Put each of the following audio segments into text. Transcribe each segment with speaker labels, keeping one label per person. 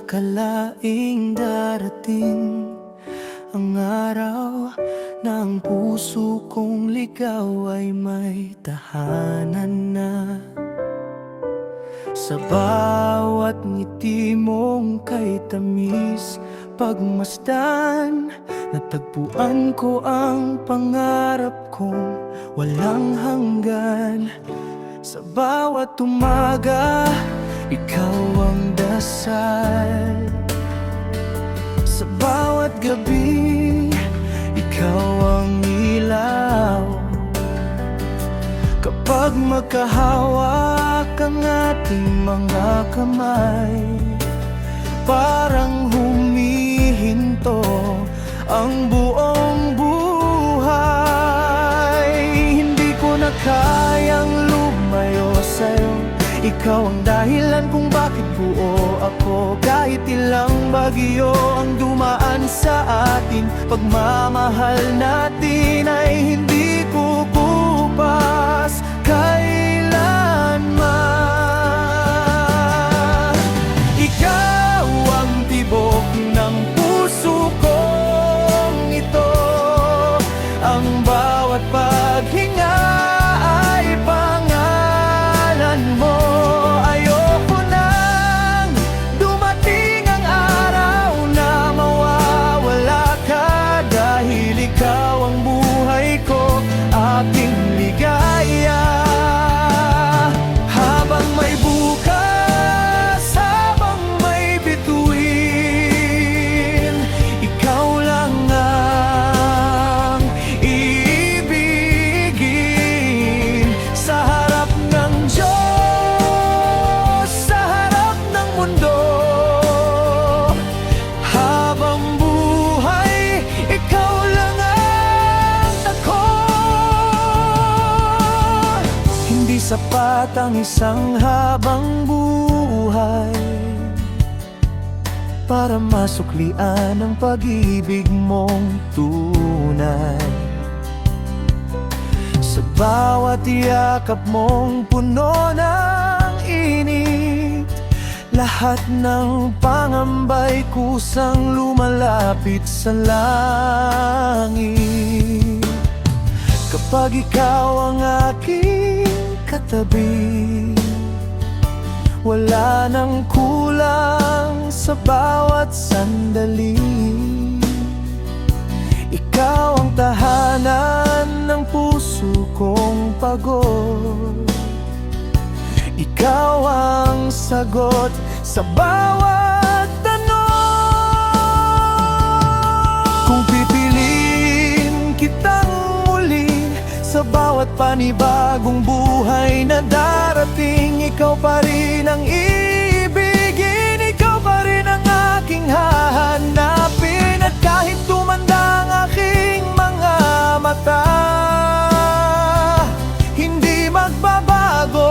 Speaker 1: akalaing darating ang araw na ang puso kong ligaw ay may tahanan na. Sa bawat ngiti mong kay tamis pagmasdan, natagpuan ko ang pangarap kong walang hanggan. Sa bawat umaga, ikaw ang dasal. Sa bawat gabi, ikaw ang ilaw. Kapag magkahawak ang ating mga kamay, parang humihinto ang buong buhay. Hindi ko na kayang lumayo sa'yo, ikaw ang dahilan kung bakit buo ako. Kahit ilang bagyo ang dumaan sa atin, pagmamahal natin ay hindi kukupas kailanman. Ikaw ang tibok ng puso kong ito, ang bawat paghinga ay pangalan mo. Ayoko nang dumating ang araw na mawawala ka, dahil ikaw ang buhay ko, aking ligaya. Habang may bukas, habang may bituin, ikaw lang ang iibigin. Sa harap ng Diyos, sa harap ng mundo, habang buhay, ikaw lang ang ako. Hindi sapat ang isang habang buhay para masuklian ang pag-ibig mong tunay. Sa bawat yakap mong puno ng init, lahat ng pangambay kusang lumalapit sa langit. Kapag ikaw ang aking katabi, wala nang kulang sa bawat sandali. Ikaw ang tahanan ng puso kong pagod, ikaw ang sagot sa bawat tanong. Kung pipiliin kitang muli sa bawat panibagong buhay na darating, ikaw pa rin ang iibigin, ikaw pa rin ang aking hahanapin. At kahit tumanda ang aking mga mata, hindi magbabago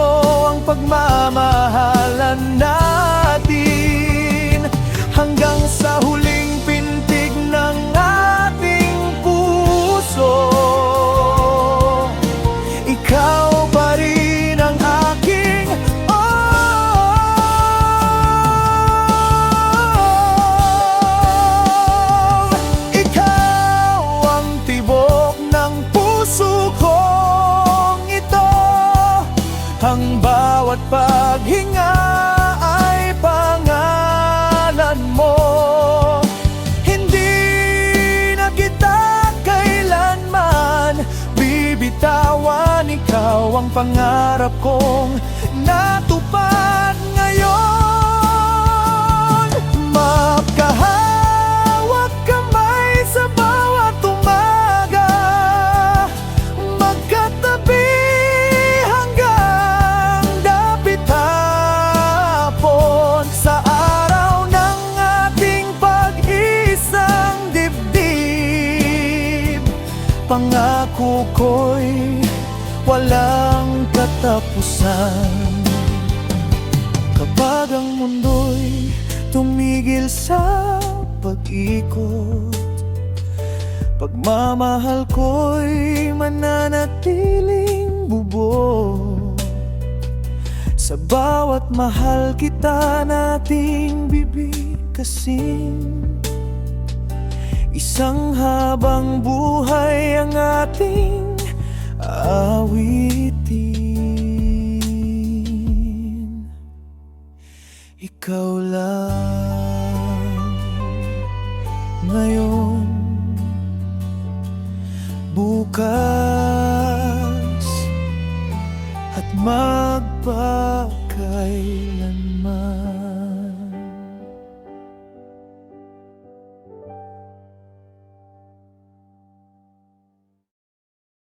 Speaker 1: ang pagmamahalan natin hanggang sa huling pintig ng ating puso. Ikaw pa rin ang aking ikaw ang tibok ng puso kong ito, ang bawat paghinga ay pangalan mo. Hindi na kita kailanman bibitawan, ikaw ang pangarap kong natupad ngayon. Magkahawak kamay sa bawat umaga, magkatabi hanggang dapit hapon. Sa araw ng ating pag-isang dibdib, pangako ko'y walang katapusan. Kapag ang mundo'y tumigil sa pag-ikot, pagmamahal ko'y mananatiling bubo. Sa bawat mahal kita nating bibig, kasing isang habang buhay ang ating awitin. Ikaw lang ngayon, bukas at magpakailanman.